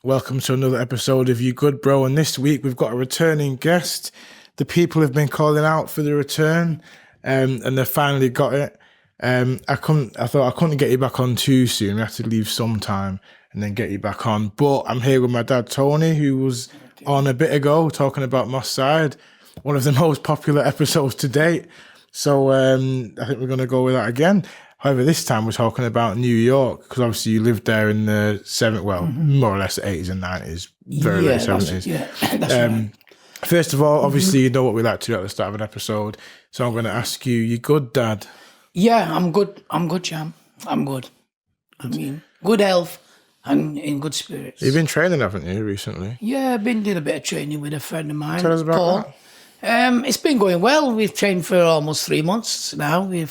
Welcome to another episode of You Good Bro, and this week we've got a returning guest. The people have been calling out for the return, and they finally got it. I thought I couldn't get you back on too soon. We had to leave some time and then get you back on. But I'm here with my dad Tony, who was on a bit ago talking about Moss Side, one of the most popular episodes to date. So I think we're going to go with that again. However, this time we're talking about New York, because obviously you lived there in the more or less the 80s and 90s, very late 70s. That's right. First of all, obviously you know what we like to do at the start of an episode, so I'm going to ask you, you good, Dad? Yeah, I'm good. I'm good, Jam. I'm good. I mean, good health and in good spirits. You've been training, haven't you, recently? Yeah, I've been doing a bit of training with a friend of mine. Tell us about Paul. that. It's been going well. We've trained for almost 3 months now. We're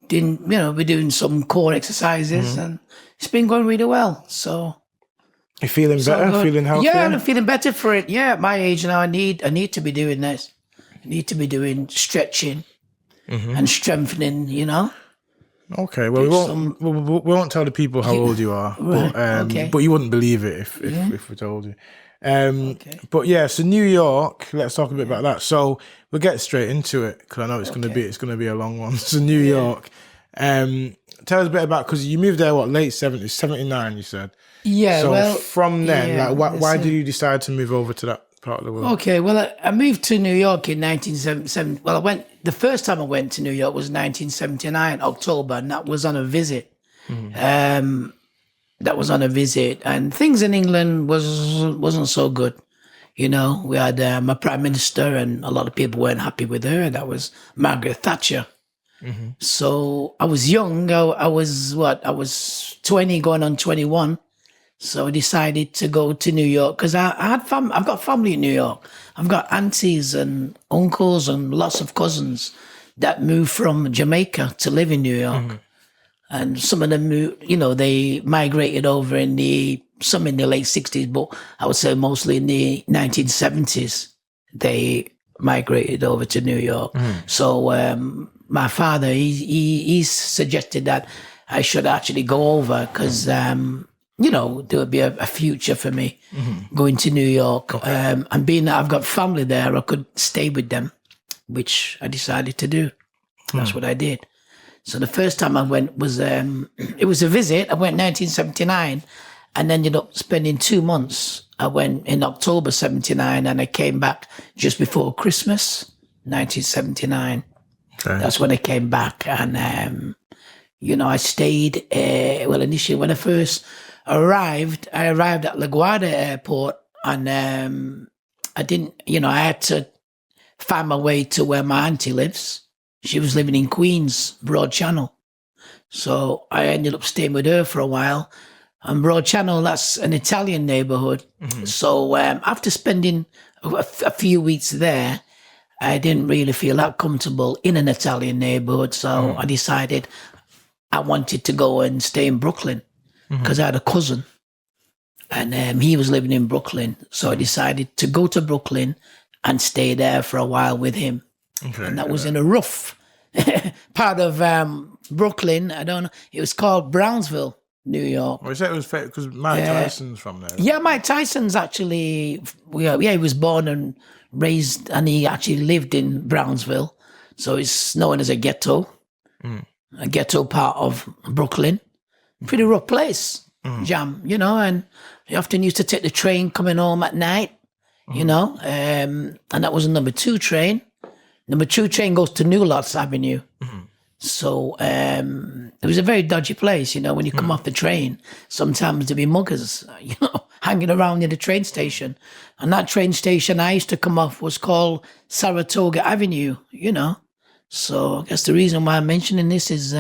doing some core exercises, and it's been going really well. So You feeling better? good. Feeling healthier? Yeah, I'm feeling better for it. Yeah, at my age now, I need to be doing this. I need to be doing stretching and strengthening. Okay, well, we won't tell the people how old you are, okay. but you wouldn't believe it if we told you. But yeah, so New York. Let's talk a bit about that. So we'll get straight into it, because I know it's going to be a long one. So New York. Tell us a bit about, because you moved there late 70s, 79, you said. Yeah. So from then, why so- did you decide to move over to that part of the world? Okay, well, I moved to New York in 1977. Well, the first time I went to New York was 1979, October, and that was on a visit. That was on a visit, and things in England wasn't so good. We had my prime minister, and a lot of people weren't happy with her. That was Margaret Thatcher. So I was young. I was 20, going on 21. So I decided to go to New York, because I've got family in New York. I've got aunties and uncles and lots of cousins that moved from Jamaica to live in New York. And some of them they migrated over some in the late 60s, but I would say mostly in the 1970s, they migrated over to New York. So my father, he suggested that I should actually go over, because there would be a future for me going to New York. And being that I've got family there, I could stay with them, which I decided to do. That's what I did. So the first time I went was, it was a visit. I went 1979 and ended up spending 2 months. I went in October 79 and I came back just before Christmas, 1979. Okay. That's when I came back. And, I stayed, initially when I first arrived at LaGuardia Airport, and I had to find my way to where my auntie lives. She was living in Queens, Broad Channel. So I ended up staying with her for a while. And Broad Channel, that's an Italian neighborhood. So after spending a few weeks there, I didn't really feel that comfortable in an Italian neighborhood. So I decided I wanted to go and stay in Brooklyn, because I had a cousin, and he was living in Brooklyn. So I decided to go to Brooklyn and stay there for a while with him. Okay. And that was in a rough part of Brooklyn. I don't know. It was called Brownsville, New York. Well, you said it was because Mike Tyson's from there. Yeah, Mike Tyson's actually, he was born and raised, and he actually lived in Brownsville. So it's known as a ghetto part of Brooklyn. Pretty rough place, Jam, and you often used to take the train coming home at night, and that was a number 2 train. Number 2 train goes to New Lots Avenue. So it was a very dodgy place, when you come off the train. Sometimes there'd be muggers, hanging around in the train station. And that train station I used to come off was called Saratoga Avenue, So I guess the reason why I'm mentioning this is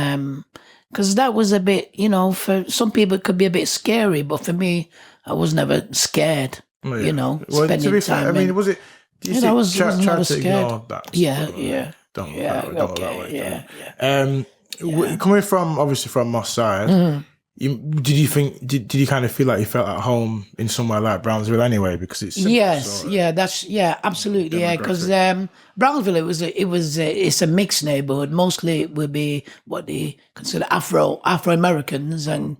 because that was a bit, for some people it could be a bit scary, but for me, I was never scared, Well, spending to be time. fair, I mean, was it? Do you I think was try never to scared. ignore that? Yeah. Don't Yeah, don't okay, yeah. Coming from obviously from Moss Side, did you kind of feel like you felt at home in somewhere like Brownsville anyway, because it's similar, Yes, absolutely, because Brownsville it's a mixed neighborhood. Mostly it would be what they consider Afro Americans and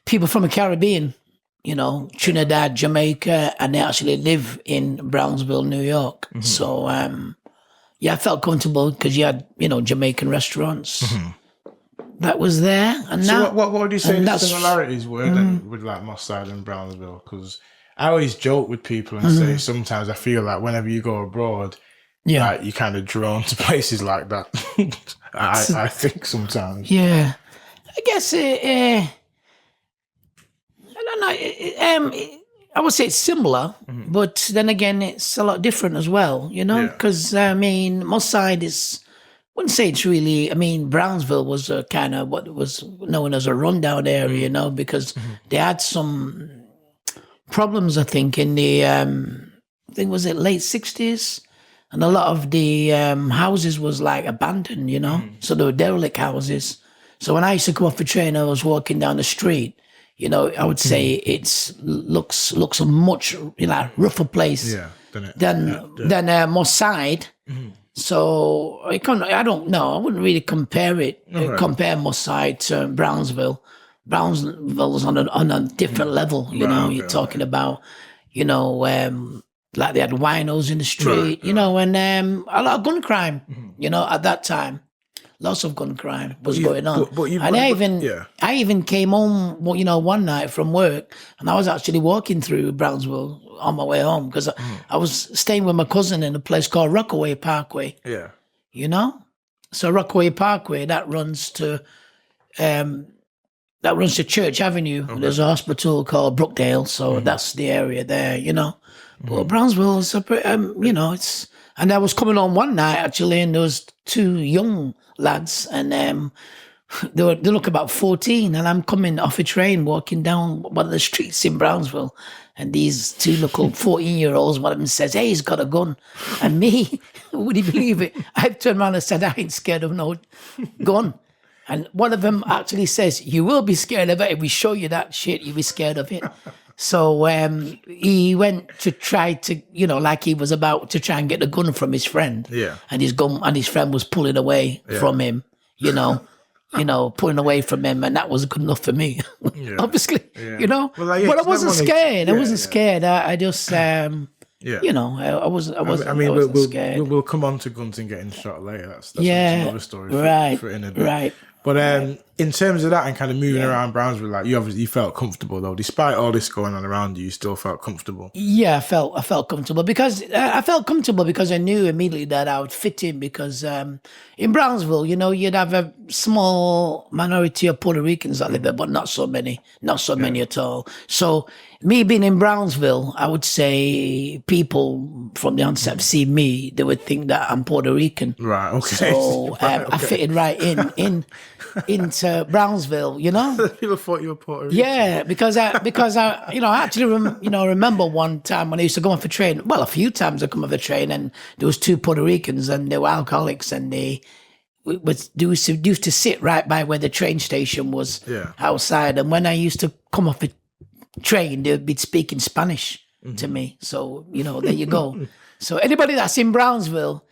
people from the Caribbean, Trinidad, Jamaica, and they actually live in Brownsville, New York. So, I felt comfortable because you had, Jamaican restaurants that was there. And So now, what would you say the similarities were then with like Moss Side and Brownsville? Because I always joke with people and say sometimes I feel like whenever you go abroad, like you're kind of drawn to places like that. I think sometimes. Yeah. I guess I don't know. I would say it's similar, but then again, it's a lot different as well. Because Moss Side is. Wouldn't say it's really. Brownsville was a kind of what was known as a rundown area, because they had some problems. I think in the was it late '60s, and a lot of the houses was like abandoned, so they were derelict houses. So when I used to come off the train, I was walking down the street. I would say it's looks a much rougher place than Moss Side. So I don't know. I wouldn't really compare Moss Side to Brownsville. Brownsville's on a different level. You're talking about like they had winos in the street. And a lot of gun crime. At that time. Lots of gun crime was going on. I even came home, one night from work, and I was actually walking through Brownsville on my way home because I was staying with my cousin in a place called Rockaway Parkway. Yeah. So Rockaway Parkway, that runs to Church Avenue. Okay. There's a hospital called Brookdale, so that's the area there, But Brownsville is it's. And I was coming on one night actually, and there was two young lads, and they look about 14, and I'm coming off a train, walking down one of the streets in Brownsville, and these two little 14-year-olds, one of them says, "Hey, he's got a gun," and me, would you believe it? I turned around and said, "I ain't scared of no gun." And one of them actually says, "You will be scared of it. If we show you that shit, you'll be scared of it." So he went to try to, like he was about to try and get the gun from his friend. Yeah. And his friend was pulling away from him, pulling away from him, and that wasn't good enough for me. Obviously, Well, but I wasn't scared. I wasn't scared. I just I wasn't scared. We'll come on to guns and getting shot later. That's another story for in a bit. Right. But in terms of that and kind of moving around Brownsville, like you felt comfortable though, despite all this going on around you, you still felt comfortable. Yeah, I felt comfortable because I knew immediately that I would fit in because in Brownsville, you'd have a small minority of Puerto Ricans that live there, but not so many at all. So me being in Brownsville, I would say people from the onset see me, they would think that I'm Puerto Rican. Right. Okay. So I fitted right into Brownsville, People thought you were Puerto Rican. Yeah, because I actually remember one time when I used to go off a train. Well, a few times I come off a train, and there was two Puerto Ricans, and they were alcoholics, and they used to sit right by where the train station was outside. And when I used to come off a train, they'd be speaking Spanish to me. So there you go. So anybody that's in Brownsville,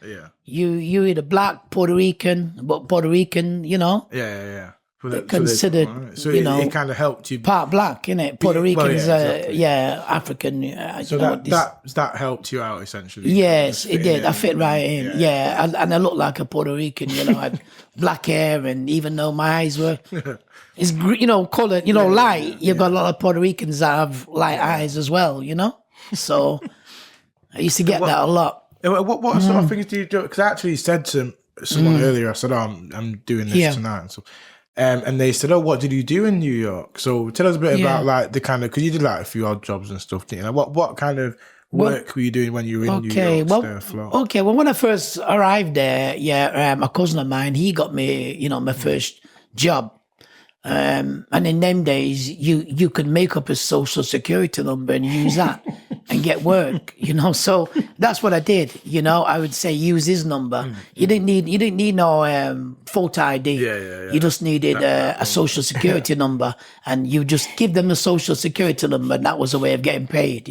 you either black, Puerto Rican, but Puerto Rican, Yeah. Considered, so it kind of helped you. Part black, innit? Puerto Ricans, exactly. African. So that helped you out essentially. Yes, it did. I fit right in. Yeah. And I looked like a Puerto Rican. I had black hair, and even though my eyes were, it's colored, light. You've got a lot of Puerto Ricans that have light eyes as well. So I used to get that a lot. What sort of things do you do? Because I actually said to someone earlier, I said, I'm doing this tonight. So, and they said, what did you do in New York? So tell us a bit about like the kind of, because you did like a few odd jobs and stuff, didn't you? Like, what kind of work were you doing when you were in New York? Well, when I first arrived there, a cousin of mine, he got me, my first job. And in them days, you could make up a social security number and use that and get work, So that's what I did. I would say use his number. You didn't need no photo ID. You just needed a social security number, and you just give them the social security number, and that was a way of getting paid.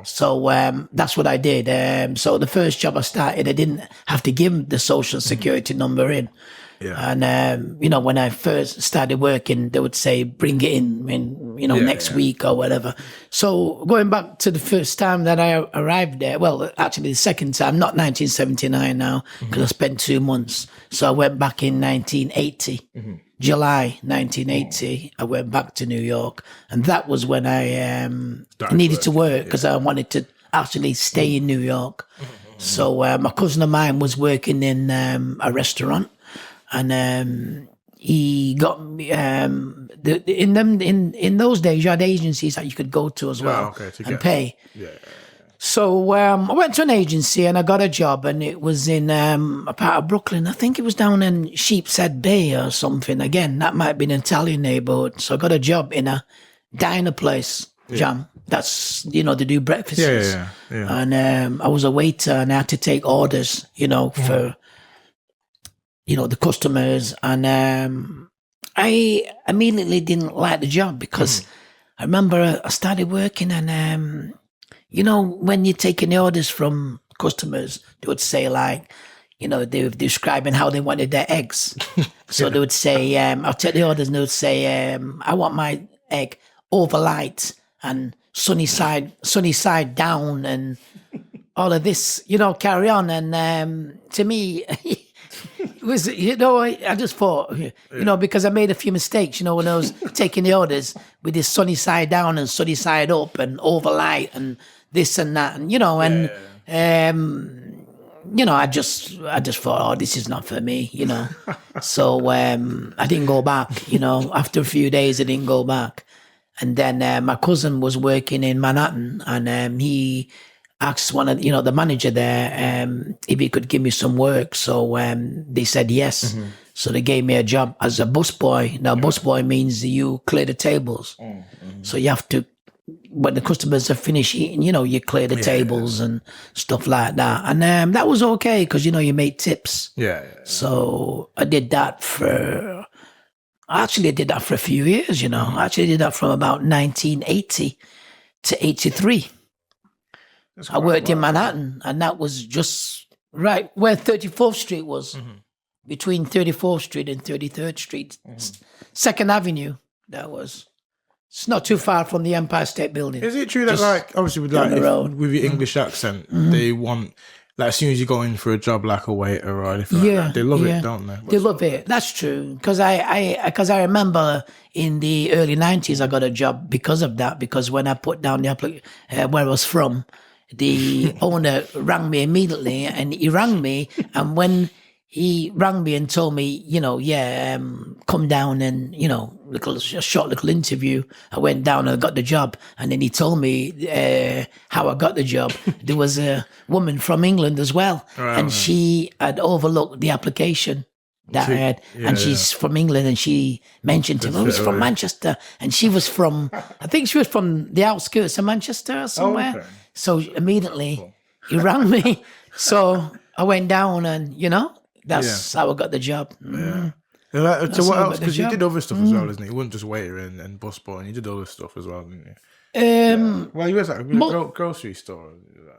So that's what I did. So the first job I started, I didn't have to give the social security number in. Yeah. And, when I first started working, they would say, bring it in, next week or whatever. So going back to the first time that I arrived there, well, actually the second time, not 1979 now, because I spent 2 months. So I went back in 1980, July 1980. I went back to New York. And that was when I needed to work because I wanted to actually stay in New York. So my cousin of mine was working in a restaurant. And he got me. In those days, you had agencies that you could go to as well and pay. Yeah. So I went to an agency and I got a job, and it was in a part of Brooklyn. I think it was down in Sheepshead Bay or something. Again, that might be an Italian neighborhood. So I got a job in a diner place, Jam. That's they do breakfasts. Yeah. And I was a waiter, and I had to take orders, for. The customers, and I immediately didn't like the job because I remember I started working, and when you're taking the orders from customers, they would say like, they were describing how they wanted their eggs. So they would say, I'll take the orders, and they would say, I want my egg overlight and sunny side down, and all of this, carry on. And to me, it was, I just thought, because I made a few mistakes, when I was taking the orders with this sunny side down and sunny side up and overlight and this and that, and, I just thought, oh, this is not for me, So I didn't go back, after a few days, I didn't go back. And then my cousin was working in Manhattan, and he asked one of the manager there if he could give me some work. So they said yes. So they gave me a job as a busboy. Now, busboy means you clear the tables. So you have to, when the customers are finished eating, you clear the tables and stuff like that. And that was okay because, you made tips. So I did that I did that for a few years, I actually did that from about 1980 to 83. I worked in Manhattan, and that was just right where 34th Street was, between 34th Street and 33rd Street, 2nd Avenue. That was. It's not too far from the Empire State Building. Is it true that, obviously, with with your English accent, they want, as soon as you go in for a job like a waiter or anything like that, they love it, don't they? They love it. That's true. Because I remember in the early 90s, I got a job because of that. Because when I put down the where I was from, the owner rang me immediately, and he rang me. And when he rang me and told me, come down and, a short little interview, I went down and I got the job. And then he told me how I got the job. There was a woman from England as well. And she had overlooked the application that I had. And she's from England, and she mentioned to me, I was from Manchester. And she was I think she was from the outskirts of Manchester or somewhere. Oh, okay. So immediately he rang me. So I went down, and, that's how I got the job. So what else? Because you did other stuff as well, isn't it? You weren't just waiter and busboy, and you did other stuff as well, didn't you? Well, you was at a grocery store.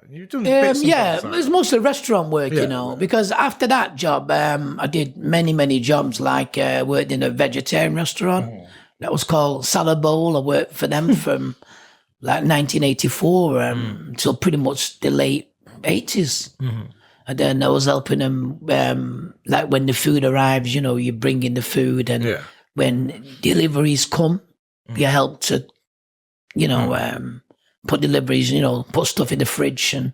You've done bits and bobs, it was mostly restaurant work, because after that job, I did many, many jobs, like worked in a vegetarian restaurant that was called Salad Bowl. I worked for them from like 1984 till pretty much the late 80s. And then I was helping them, like when the food arrives, you bring in the food, and when deliveries come, you help to, put deliveries, put stuff in the fridge and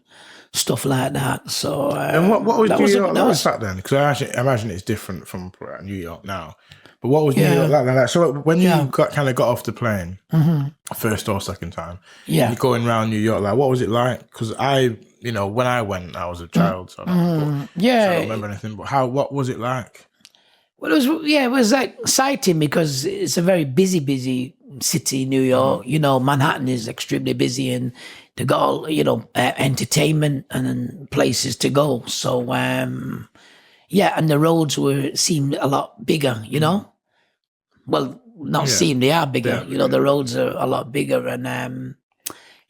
stuff like that. So, and what was New York like back then? Because I imagine it's different from New York now. But what was New York like then? So when you kind of got off the plane, first or second time, you're going around New York, like what was it like? Because when I went, I was a child, so I don't remember anything. But what was it like? Well, it was like exciting because it's a very busy city, New York. Manhattan is extremely busy, and they got all, entertainment and places to go. So, and the roads seemed a lot bigger, Well, not seem, they are bigger. The roads are a lot bigger, and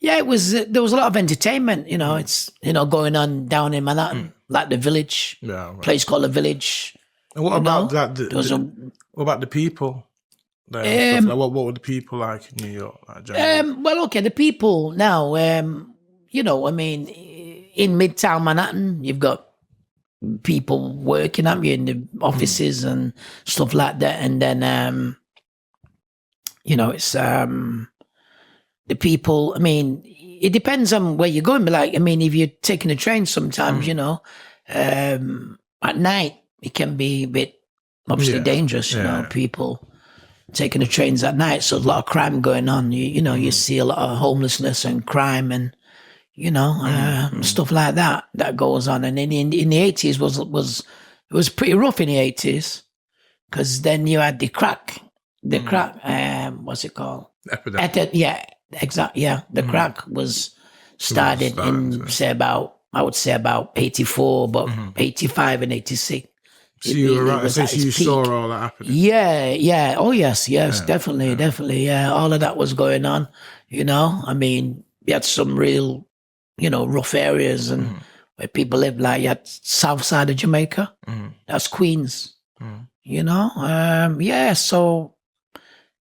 it was. There was a lot of entertainment. It's going on down in Manhattan, like the Village, place called the Village. And what You about know, that? there was a What about the people there and stuff? Like, what were the people like in New York? Like, generally? well, okay, the people now, you know, I mean, in Midtown Manhattan, you've got people working up in the offices and stuff like that, and then you know, it's the people. I mean, it depends on where you're going, but like, I mean, if you're taking a train, sometimes you know, at night it can be a bit obviously dangerous. You know, people taking the trains at night, so there's a lot of crime going on. You know, you see a lot of homelessness and crime and you know stuff like that that goes on. And in the 80s it was pretty rough in the 80s because then you had the crack, what's it called? Epidemic. Yeah, exactly. Yeah, the crack was started in I would say about 84, but 85 and 86. So you were right. So you saw all that happening. Yeah. Oh, yes, definitely. Yeah, all of that was going on. You know, I mean, you had some real, you know, rough areas and where people live. Like you had south side of Jamaica. That's Queens. You know, So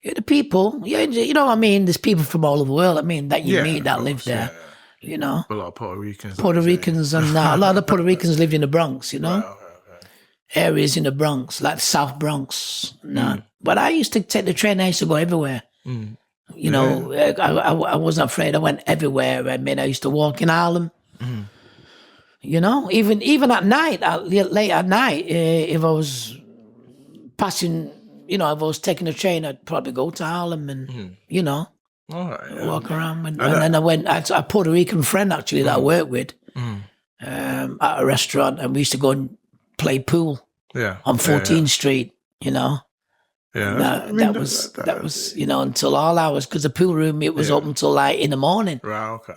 yeah, the people. Yeah, you know, I mean, there's people from all over the world. I mean, that you meet that live there. Yeah. You know, a lot of Puerto Ricans. And a lot of Puerto Ricans lived in the Bronx. You know. Right, okay. Areas in the Bronx, like the South Bronx. But I used to take the train. I used to go everywhere. You know, I wasn't afraid. I went everywhere. I mean, I used to walk in Harlem. You know, even at night, late at night, if I was passing, you know, if I was taking a train, I'd probably go to Harlem and, you know, walk around. And then I went, I had a Puerto Rican friend actually that I worked with at a restaurant, and we used to go and play pool on 14th Street, you know. Yeah, that was you know, until all hours, because the pool room, it was open till like in the morning,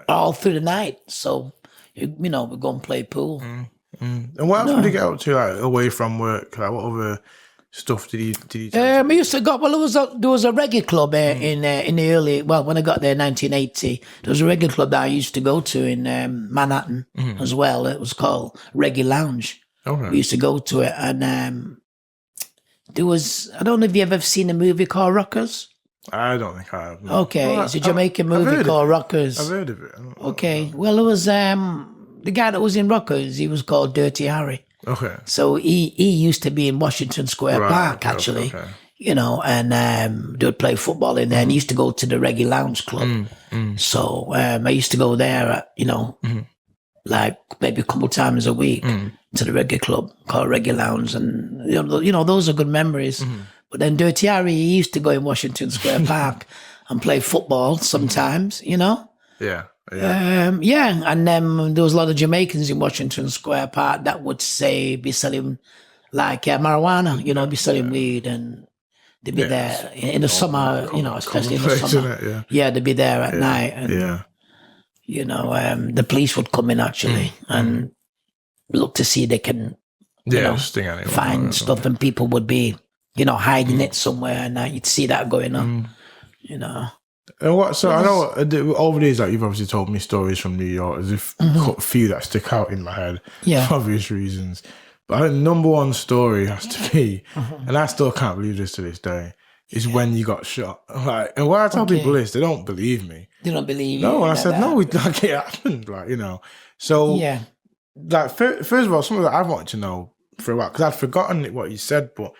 all through the night. So you know, we'd go and play pool. And what else would you get up to, like away from work? Like what other stuff did you I used to go. Well, there was a reggae club in the early. Well, when I got there in 1980, there was a reggae club that I used to go to in Manhattan as well. It was called Reggae Lounge. Okay. We used to go to it, and there was. I don't know if you've ever seen a movie called Rockers. I don't think I have. No. Okay, well, it's a Jamaican movie called Rockers. I've heard of it. Okay, well, it was the guy that was in Rockers. He was called Dirty Harry. Okay. So he used to be in Washington Square Park, actually. Okay. You know, and they would play football in there, and he used to go to the Reggae Lounge Club. So I used to go there, you know, like maybe a couple times a week to the reggae club called Reggae Lounge, and you know those are good memories. But then Dirty Harry, he used to go in Washington Square Park and play football sometimes, you know. And then there was a lot of Jamaicans in Washington Square Park that would be selling like marijuana, you know, be selling weed, and they'd be there in the summer, you know, especially in the summer. They'd be there at night, and you know, the police would come in actually and look to see if they can, you know, find stuff, and people would be, you know, hiding it somewhere, and you'd see that going on, you know. And what? So I know over the years, like you've obviously told me stories from New York. There's a few that stick out in my head for obvious reasons. But I think number one story has to be, and I still can't believe this to this day, is when you got shot. Like, and when I tell people this, they don't believe me. They don't believe you. No, and I said no, like it happened. Like, you know, so like first of all, something that I've wanted to know for a while, because I'd forgotten what you said, but.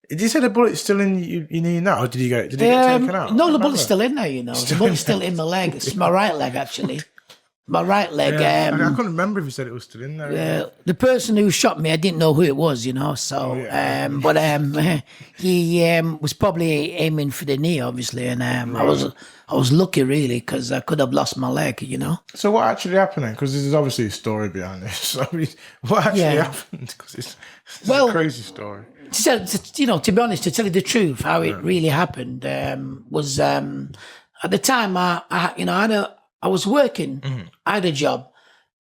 Did you say the bullet's still in your knee now, or did you get it taken out? No, the bullet's still in there, you know. The bullet's still in my leg. It's my right leg, actually. My right leg. I couldn't remember if you said it was still in there. The person who shot me, I didn't know who it was, you know. So, but he was probably aiming for the knee, obviously, and I was lucky, really, because I could have lost my leg, you know. So what actually happened then? Because there's obviously a story behind this. So what actually happened? Because it's a crazy story. To be honest, to tell you the truth, how it really happened was at the time I was working, I had a job,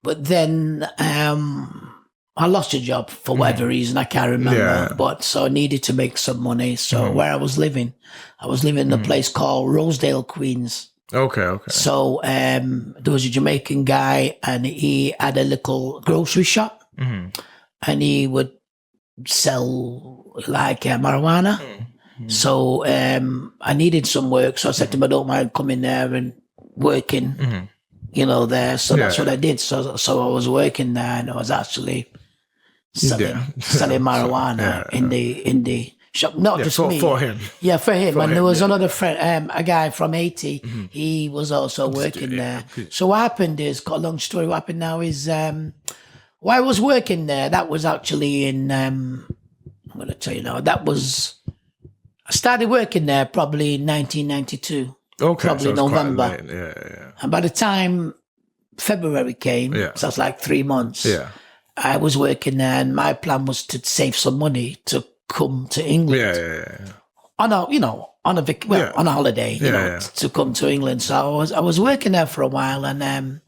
but then I lost a job for whatever reason, I can't remember. But so I needed to make some money. So where I was living in a place called Rosedale, Queens. Okay. So there was a Jamaican guy, and he had a little grocery shop, and he would sell like marijuana. So I needed some work. So I said to him, I don't mind coming there and working, there. So that's what I did. So I was working there, and I was actually selling marijuana in the shop. Not just me. For him. Yeah, for him. And there was another friend, a guy from Haiti. He was also working there. So what happened is, got a long story, what happened now is, while I was working there, that was actually in, I'm going to tell you now, I started working there probably in 1992. Okay. Probably so November. Yeah. And by the time February came, so that's like 3 months, I was working there, and my plan was to save some money to come to England. Yeah. On a, on a holiday, to come to England. So I was working there for a while, and then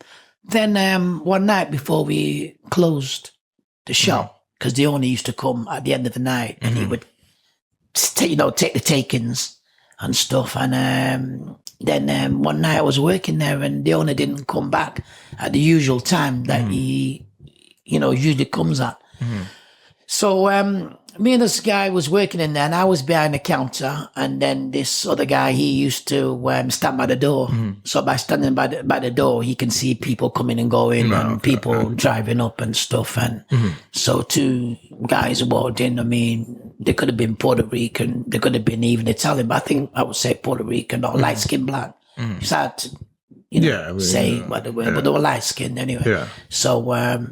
one night before we closed the shop, because the owner used to come at the end of the night, and he would take the takings and stuff. And then one night I was working there, and the owner didn't come back at the usual time that he, usually comes at. So me and this guy was working in there, and I was behind the counter, and then this other guy, he used to stand by the door. So by standing by the door, he can see people coming and going, and people driving up and stuff. And so two guys walked in. I mean, they could have been Puerto Rican, they could have been even Italian, but I think I would say Puerto Rican or light skinned black. It's hard to say what they were, but they were light skinned anyway. So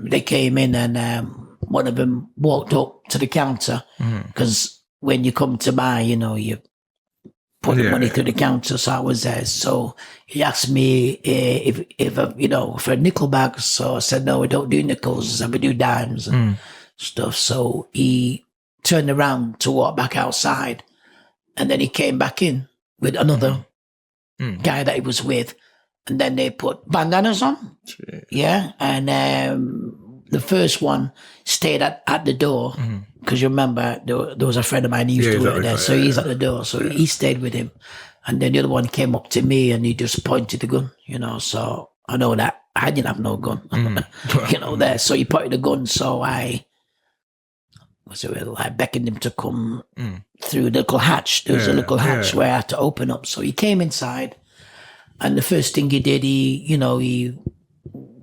they came in, and one of them walked up to the counter, because when you come to buy, you put the money through the counter. So I was there. So he asked me if for a nickel bag. So I said, no, we don't do nickels. We do dimes and stuff. So he turned around to walk back outside, and then he came back in with another guy that he was with. And then they put bandanas on. Yeah. And the first one stayed at the door, because you remember there was a friend of mine who used to work there, so he's at the door, so he stayed with him. And then the other one came up to me, and he just pointed the gun, so I know that I didn't have no gun, there. So he pointed the gun, so I beckoned him to come through the little hatch. There was a little hatch where I had to open up. So he came inside, and the first thing he did, he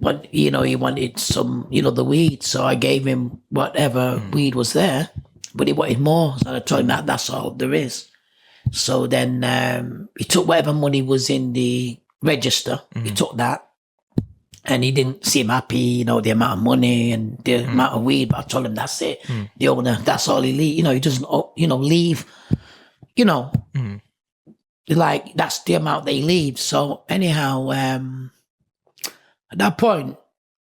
wanted some, the weed. So I gave him whatever weed was there, but he wanted more. So I told him that's all there is. So then he took whatever money was in the register. He took that, and he didn't seem happy, the amount of money and the amount of weed. But I told him that's it. The owner, that's all he leave. He doesn't, leave. Like that's the amount they leave. So anyhow, at that point,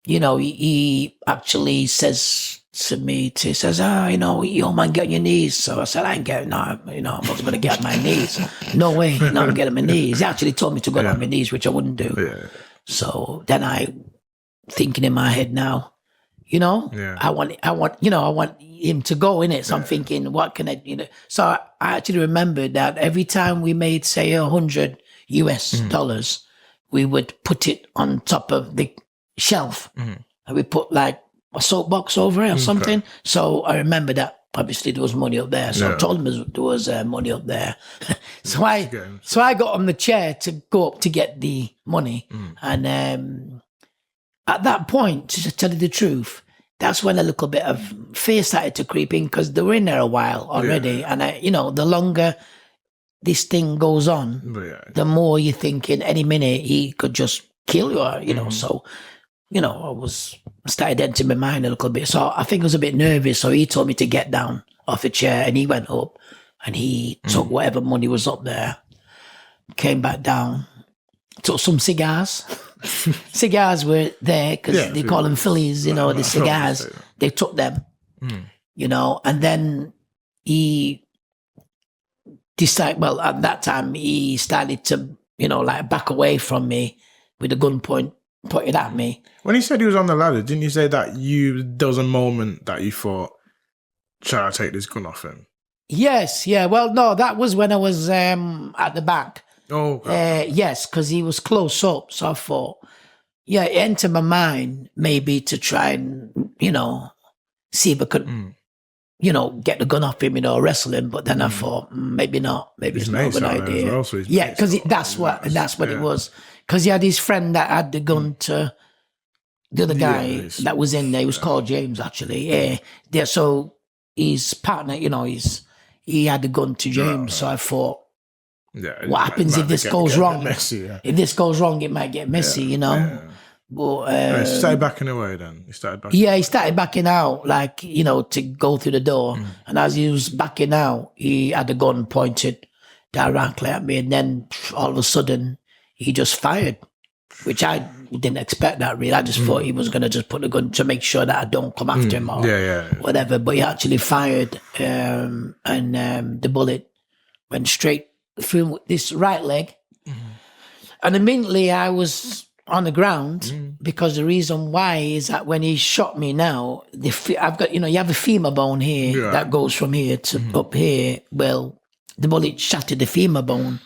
he actually says to me, he says, you man, get on your knees. So I said, I ain't getting, I wasn't going to get on my knees. No way, I'm getting on my knees. He actually told me to go on my knees, which I wouldn't do. Yeah. So then I, thinking in my head now, I want him to go in it. So I'm thinking, what can I, So I actually remembered that every time we made, say, $100 US, we would put it on top of the shelf, and we put like a soapbox over it or something. So I remember that obviously there was money up there. So I told him there was money up there. so I got on the chair to go up to get the money. And at that point, to tell you the truth, that's when a little bit of fear started to creep in, because they were in there a while already. And the longer this thing goes on, the more you're thinking any minute he could just kill you, So, I started entering my mind a little bit. So I think I was a bit nervous. So he told me to get down off a chair, and he went up, and he took whatever money was up there, came back down, took some cigars. Cigars were there because they call them Phillies, the cigars. They took them, and then he decided, well, at that time, he started to, back away from me with the gun pointed at me. When he said he was on the ladder, didn't you say that there was a moment that you thought, shall I take this gun off him? Yes, yeah. Well, no, that was when I was at the back. Oh, okay. Yes, because he was close up. So I thought, it entered my mind maybe to try and, see if I could get the gun off him, wrestle him. But then I thought, maybe not. Maybe it's not a good idea. Well, so Yeah, because that's what it was. Because he had his friend that had the gun to the other guy that was in there. He was called James, actually. Yeah. So his partner, he had the gun to James. So I thought, what happens if this goes wrong? Messy, If this goes wrong, it might get messy, Yeah. But He started backing away then. He started backing out, to go through the door. And as he was backing out, he had the gun pointed directly at me. And then all of a sudden, he just fired, which I didn't expect that really. I just thought he was going to just put the gun to make sure that I don't come after him or whatever. But he actually fired, and the bullet went straight through this right leg. And immediately I was on the ground because the reason why is that when he shot me now, I've got, you have a femur bone here that goes from here to up here. Well, the bullet shattered the femur bone.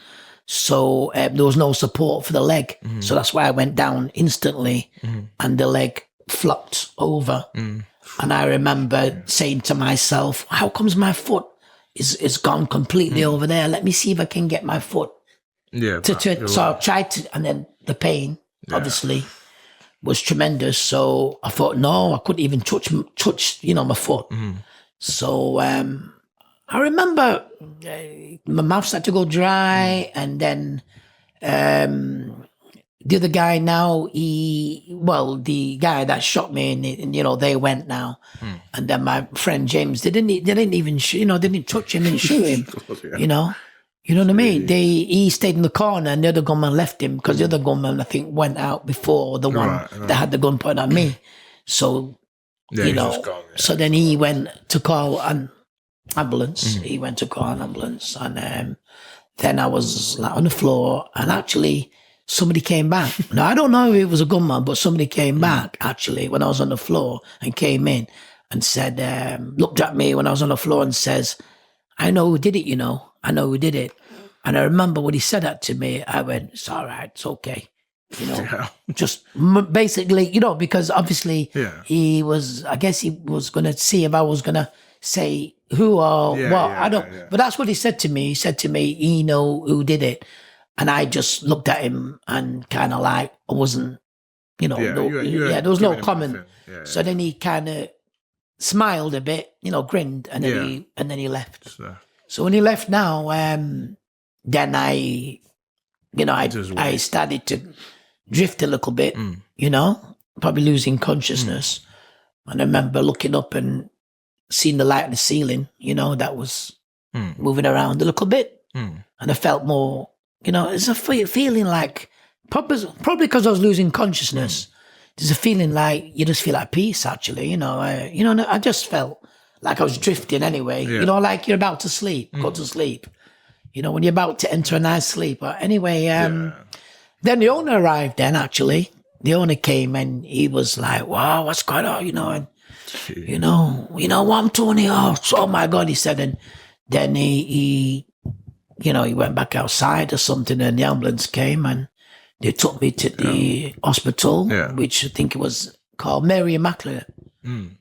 So there was no support for the leg. So that's why I went down instantly and the leg flopped over. And I remember saying to myself, how comes my foot is gone completely over there? Let me see if I can get my foot. So I tried to, and then the pain, obviously, was tremendous. So I thought, no, I couldn't even touch, my foot. So I remember my mouth started to go dry, and then the other guy now, the guy that shot me, and they went now, and then my friend James, they didn't even, they didn't touch him and shoot him, You know what I mean? He stayed in the corner, and the other gunman left him because the other gunman, I think, went out before the one that had the gun pointed at me. So, so then he went to call an ambulance. He went to call an ambulance, and then I was on the floor, and actually somebody came back. Now, I don't know if it was a gunman, but somebody came back, actually, when I was on the floor, and came in and said, looked at me when I was on the floor and says, I know who did it, I know who did it. And I remember when he said that to me, I went, it's all right, it's okay. Just basically, because obviously he was, I guess he was going to see if I was going to say who or what. I don't, but that's what he said to me. He said to me, he know who did it. And I just looked at him and kind of I wasn't, there was no comment. So then he kind of smiled a bit, grinned, and then he left. So when he left now, then I started to drift a little bit, probably losing consciousness. And I remember looking up and seeing the light in the ceiling, that was moving around a little bit. And I felt more, it's a feeling like, probably because I was losing consciousness, there's a feeling like you just feel at peace, actually, I just felt like I was drifting anyway, like you're about to sleep, go to sleep, when you're about to enter a nice sleep. But anyway, then the owner arrived then, actually. The owner came and he was like, wow, what's going on, and, what I'm doing here? Oh my God, he said. And then he went back outside or something, and the ambulance came and they took me to the hospital, which I think it was called Mary Immaculate.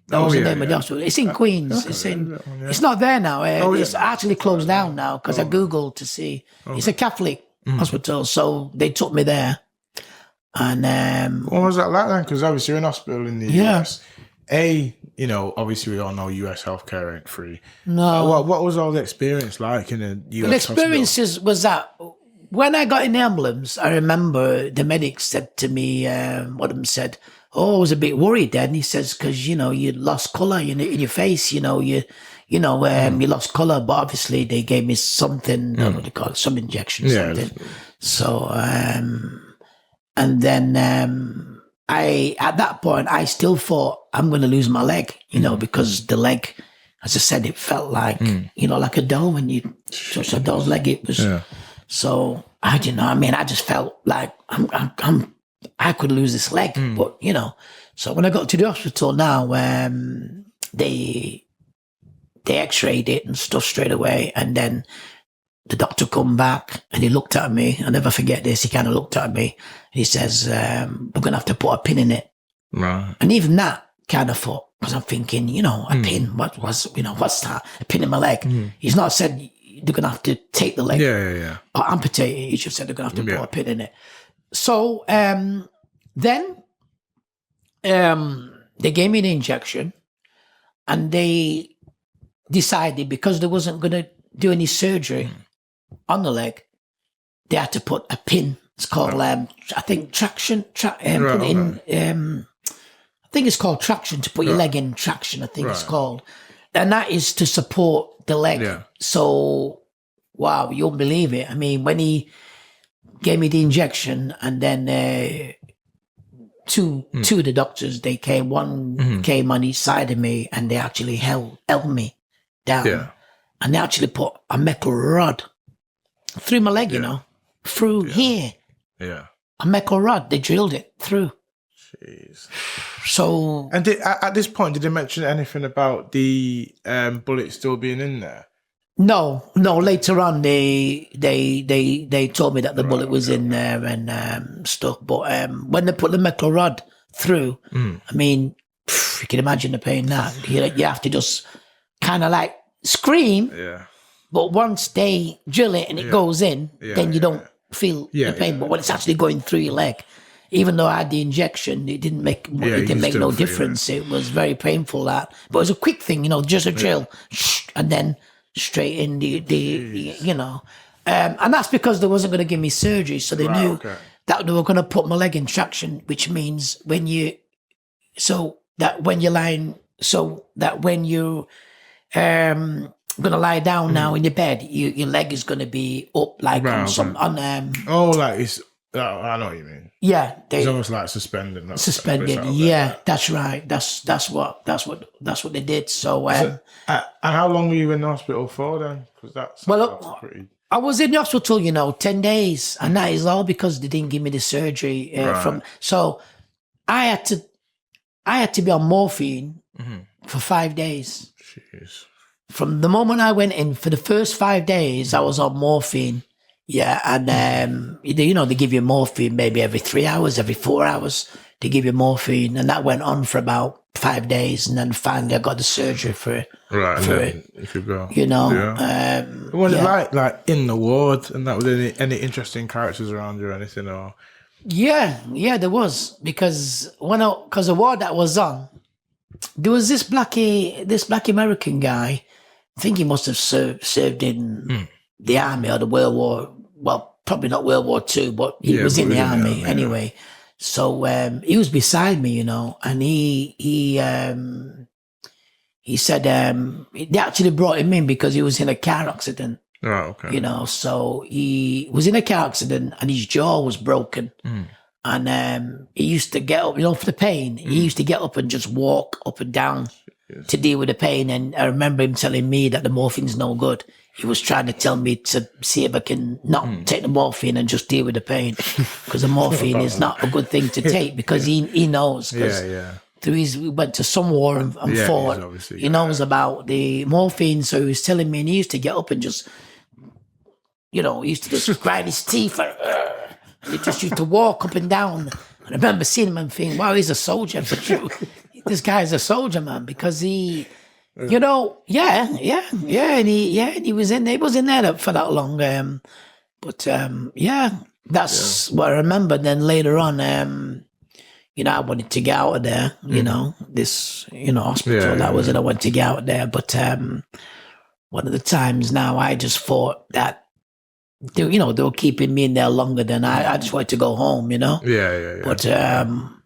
That was the name of the hospital. It's in Queens. It's not there now. It's actually closed down now because I Googled to see. It's a Catholic hospital, so they took me there. And what was that like then? Because obviously you're in hospital in the US. Obviously we all know US healthcare ain't free. No. What was all the experience like in the US The experiences was that when I got in the ambulance, I remember the medic said to me, one of them said, I was a bit worried then. He says, because, you lost colour in your face, you lost colour, but obviously they gave me something, what do you call it, some injection, something. So, and then at that point, I still thought I'm going to lose my leg, because the leg, as I said, it felt like, like a doll when you touch a doll's leg. It was, so I didn't know. I mean, I just felt like I could lose this leg, but so when I got to the hospital now, they x-rayed it and stuff straight away. And then the doctor come back and he looked at me. I'll never forget this. He kind of looked at me and he says, we're going to have to put a pin in it. Right. And even that, kind of thought, because I'm thinking, a pin, what's that? A pin in my leg. He's not said they're going to have to take the leg or amputate it. He just said they're going to have to put a pin in it. So then they gave me the injection, and they decided, because they wasn't going to do any surgery on the leg, they had to put a pin. It's called, I think, traction. Put it in. I think it's called traction, to put your leg in traction. I think it's called, and that is to support the leg. Yeah. So, wow, you won't believe it. I mean, when he gave me the injection, and then two of the doctors, they came. One came on each side of me, and they actually held me down, and they actually put a metal rod through my leg. Through here. Yeah. A metal rod. They drilled it through. Jeez. So. And at this point, did they mention anything about the bullet still being in there? No. Later on, they told me that the bullet was in there and stuff. But when they put the metal rod through, I mean, you can imagine the pain now. You have to just kind of like scream. Yeah. But once they drill it and it goes in, then you don't feel the pain. But when it's actually going through your leg, even though I had the injection, it didn't make no difference. It was very painful, that. But it was a quick thing, just a drill, and then straight in and that's because they wasn't going to give me surgery, so they knew that they were going to put my leg in traction, which means when you're going to lie down now in your bed, your leg is going to be up like I know what you mean. Yeah, it's almost like suspended. That's right. That's what they did. So, and how long were you in the hospital for then? Because that's pretty. I was in the hospital, 10 days, and that is all because they didn't give me the surgery So, I had to be on morphine for 5 days. Jeez. From the moment I went in, for the first 5 days, I was on morphine. Yeah, and they give you morphine maybe every 3 hours, every 4 hours. They give you morphine, and that went on for about 5 days, and then finally I got the surgery for it. Right, and then you could go. Was it like in the ward, and that was any interesting characters around you or anything, or? Yeah, there was, because the ward that was on, there was this black American guy. I think he must have served in the army or the World War. Well, probably not World War II, but he was in the army anyway. So he was beside me, and he said they actually brought him in because he was in a car accident. Oh, okay. So he was in a car accident and his jaw was broken. And he used to get up, for the pain. He used to get up and just walk up and down to deal with the pain. And I remember him telling me that the morphine's no good. He was trying to tell me to see if I can not take the morphine and just deal with the pain, because the morphine is not a good thing to take, because he knows. We went to some war and fought. He knows about the morphine, so he was telling me, and he used to get up and just, he used to just grind his teeth and he just used to walk up and down. And I remember seeing him and thinking, wow, he's a soldier. This guy's a soldier, man, because he... and he was in there for that long. That's what I remember. Then later on, I wanted to get out of there, this, hospital that was it. I wanted to get out of there. But one of the times now, I just thought that, they were keeping me in there longer than I just wanted to go home, But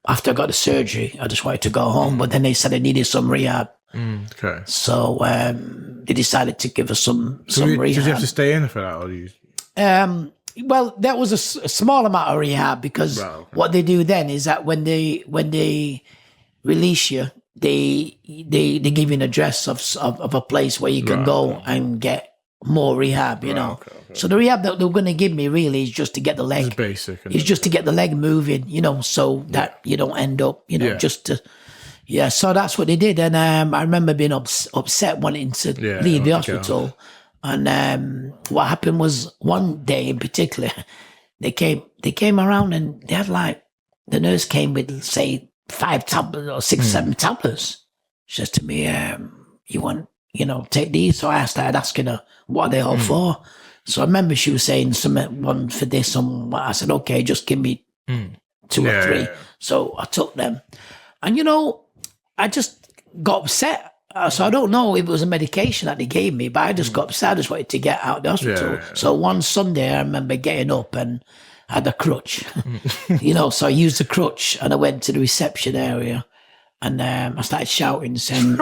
after I got the surgery, I just wanted to go home. But then they said I needed some rehab. Okay. So they decided to give us some rehab. Did you have to stay in for that, or do you? Well, that was a small amount of rehab, because what they do then is that when they release you, they give you an address of a place where you can go and get more rehab, Okay. So the rehab that they're going to give me really is just to get the leg. It's basic. It's just to get the leg moving, so that you don't end up, just to. Yeah, so that's what they did. And I remember being upset wanting to leave the hospital. And what happened was, one day in particular, they came around and they had the nurse came with, say, 5 tablets or 6, 7 tablets. She says to me, you want, take these? So I started asking her, what are they all for? So I remember she was saying one for this, I said, okay, just give me 2 or 3. Yeah. So I took them. And, I just got upset. So I don't know if it was a medication that they gave me, but I just got upset. I just wanted to get out of the hospital. Yeah. So one Sunday, I remember getting up and I had a crutch, so I used the crutch and I went to the reception area and I started shouting, saying,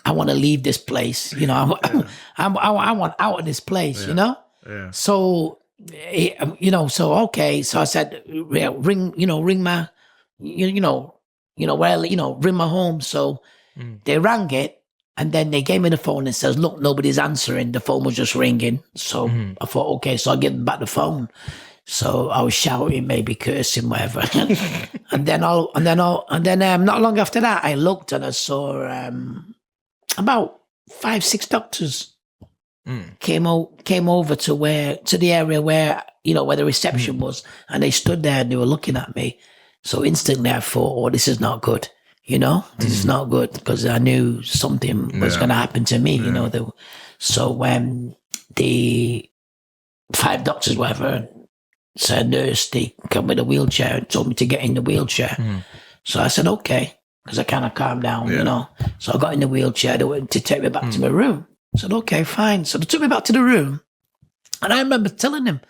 I want to leave this place. I want out of this place, Yeah. So, okay. So I said, ring my, ring my home. So they rang it and then they gave me the phone and says, look, nobody's answering. The phone was just ringing. So I thought, okay, so I'll give them back the phone. So I was shouting, maybe cursing, whatever. and then not long after that, I looked and I saw about 5, 6 doctors came over to the area where the reception was, and they stood there and they were looking at me. So instantly I thought, oh, this is not good. This is not good, because I knew something was going to happen to me. So when the 5 doctors, whatever, so a nurse, they come with a wheelchair and told me to get in the wheelchair. So I said, okay, because I kind of calmed down, So I got in the wheelchair. They went to take me back to my room. I said, okay, fine. So they took me back to the room. And I remember telling them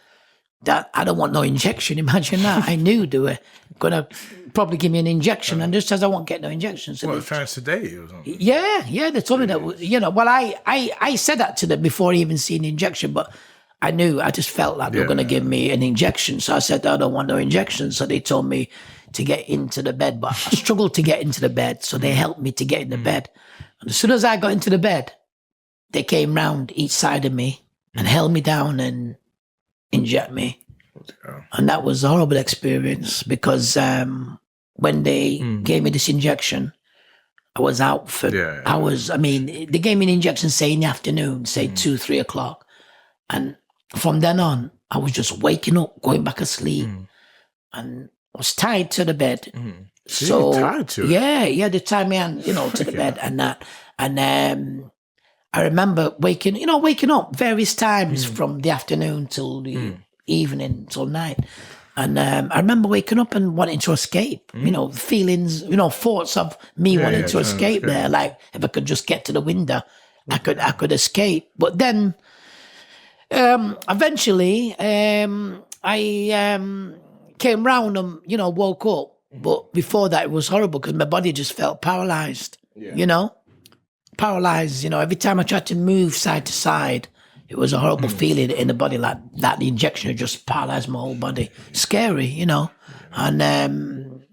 that I don't want no injection. Imagine that. I knew they were going to probably give me an injection. And just says, I won't get no injection. So trying to sedate you or something? Yeah. They told me that, well, I said that to them before even seeing the injection, but I just felt like they were going to give me an injection. So I said, I don't want no injection. So they told me to get into the bed, but I struggled to get into the bed. So they helped me to get in the bed. And as soon as I got into the bed, they came round each side of me and held me down and inject me. And that was a horrible experience because when they gave me this injection, I was out for hours. I mean, they gave me an injection, say, in the afternoon, say 2, 3 o'clock. And from then on, I was just waking up, going back asleep. And I was tied to the bed. So tied to it? Yeah, they tied me on, to the bed and that. And I remember waking up various times from the afternoon till the evening, till night. And I remember waking up and wanting to escape, feelings, thoughts of me wanting to escape there. Like, if I could just get to the window, I could escape. But then eventually I came round and, woke up. But before that, it was horrible because my body just felt paralyzed, paralyzed, every time I tried to move side to side, it was a horrible feeling in the body, like that the injection had just paralyzed my whole body. Scary, And then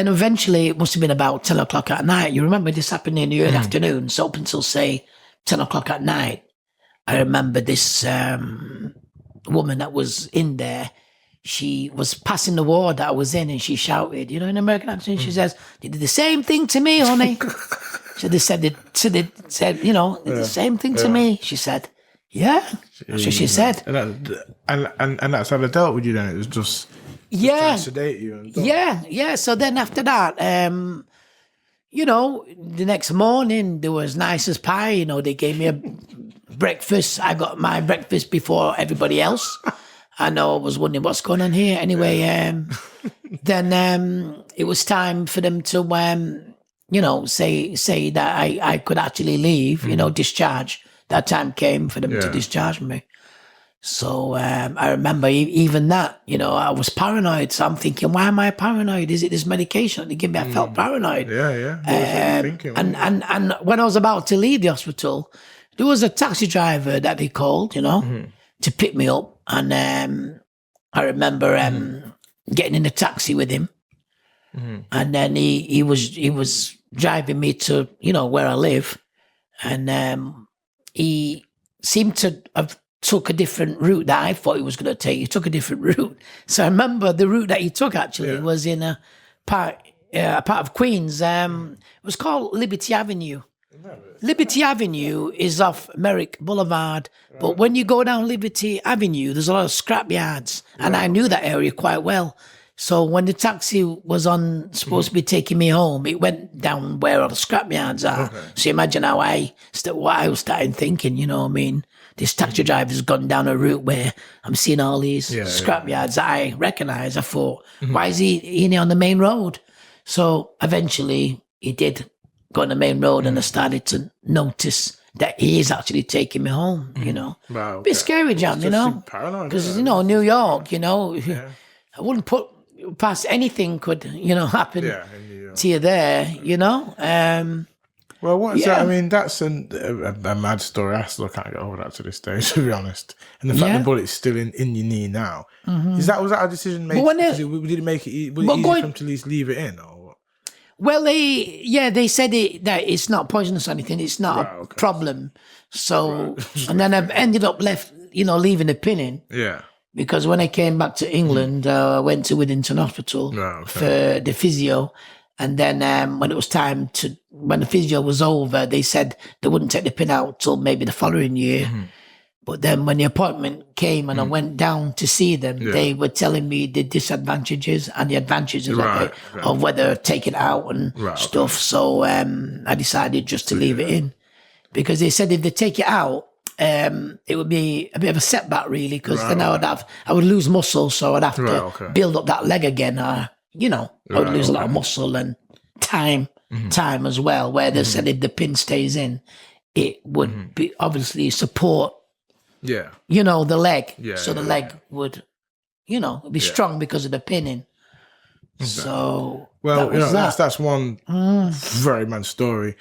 eventually, it must have been about 10 o'clock at night. You remember this happened in the early afternoon, so up until, say, 10 o'clock at night, I remember this woman that was in there. She was passing the ward that I was in, and she shouted, in American accent, she says, they did the same thing to me, honey. So they said, the same thing to me, she said. Yeah, that's what she said. And that's how they dealt with you then? It was just trying to sedate you? And yeah. So then after that, the next morning, there was nice as pie. They gave me a breakfast. I got my breakfast before everybody else. I know I was wondering what's going on here. Anyway, then it was time for them to, say that I could actually leave, discharge. That time came for them to discharge me. So I remember even that, I was paranoid. So I'm thinking, why am I paranoid? Is it this medication that they give me? I felt paranoid. And when I was about to leave the hospital, there was a taxi driver that they called, to pick me up. And I remember getting in the taxi with him. And then he was driving me to, where I live. And he seemed to have took a different route that I thought he was going to take. He took a different route. So I remember the route that he took actually was in a part of Queens. It was called Liberty Avenue. Liberty Avenue is off Merrick Boulevard, but when you go down Liberty Avenue, there's a lot of scrap yards, and I knew that area quite well. So when the taxi was on, supposed to be taking me home, it went down where all the scrapyards are. Okay. So imagine how what I was starting thinking, you know what I mean? This taxi driver's gone down a route where I'm seeing all these scrapyards that I recognize. I thought, why is he in on the main road? So eventually he did go on the main road and I started to notice that he is actually taking me home, you know. Wow, Bit scary, John, you know. Because, you know, New York, you know, I wouldn't put past anything could, you know, happen to you there, you know. Well, what is that? I mean, that's a mad story. I still can't get over that to this day, to be honest. And the fact the bullet's still in your knee now. Was that a decision made? Because did it make it was it easy for them to at least leave it in, or what? Well, they said that it's not poisonous or anything. It's not a problem. So, and then I've ended up leaving the pin in. Yeah. Because when I came back to England, I went to Whittington Hospital for the physio. And then when it was time when the physio was over, they said they wouldn't take the pin out till maybe the following year. But then when the appointment came and I went down to see them, they were telling me the disadvantages and the advantages of whether take it out and stuff. So I decided just to leave it in. Because they said if they take it out, it would be a bit of a setback, really, because then I would lose muscle, so I'd have to build up that leg again. You know, I would lose a lot of muscle and time as well. Where they said if the pin stays in, it would be obviously support. Yeah, you know, the leg. So the leg would, you know, be strong because of the pinning. So well, you know, that's one very mad story.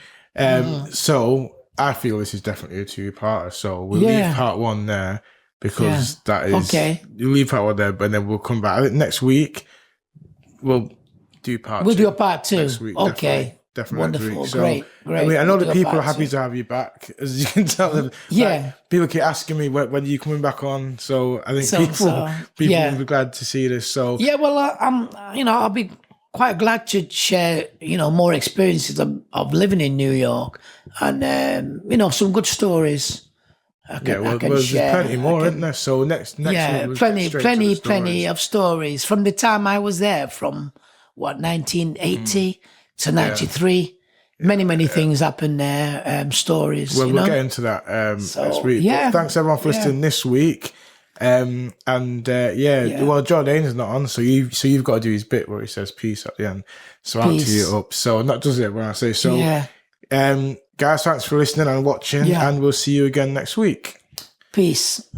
So I feel this is definitely a two-parter. So we'll leave part one there because that is you leave part one there, but then we'll come back. I think next week we'll do part two. We'll do a part two. Next week, definitely wonderful, next week. So, great. I mean, I know that people are happy to have you back, as you can tell. Like, people keep asking me when you're coming back on. So I think people will be glad to see this. So well, I'll be quite glad to share, you know, more experiences of living in New York and you know, some good stories. I can there's share. plenty more, isn't there? So next week, we'll plenty of stories from the time I was there, from 1980 to 93. Many things happened there. Stories. Well, we'll get into that next week. But thanks everyone for listening this week. Well, John Dane's not on, so you've got to do his bit where he says peace at the end. So I'll tee it up. So that does it when I say so. Guys, thanks for listening and watching, and we'll see you again next week. Peace.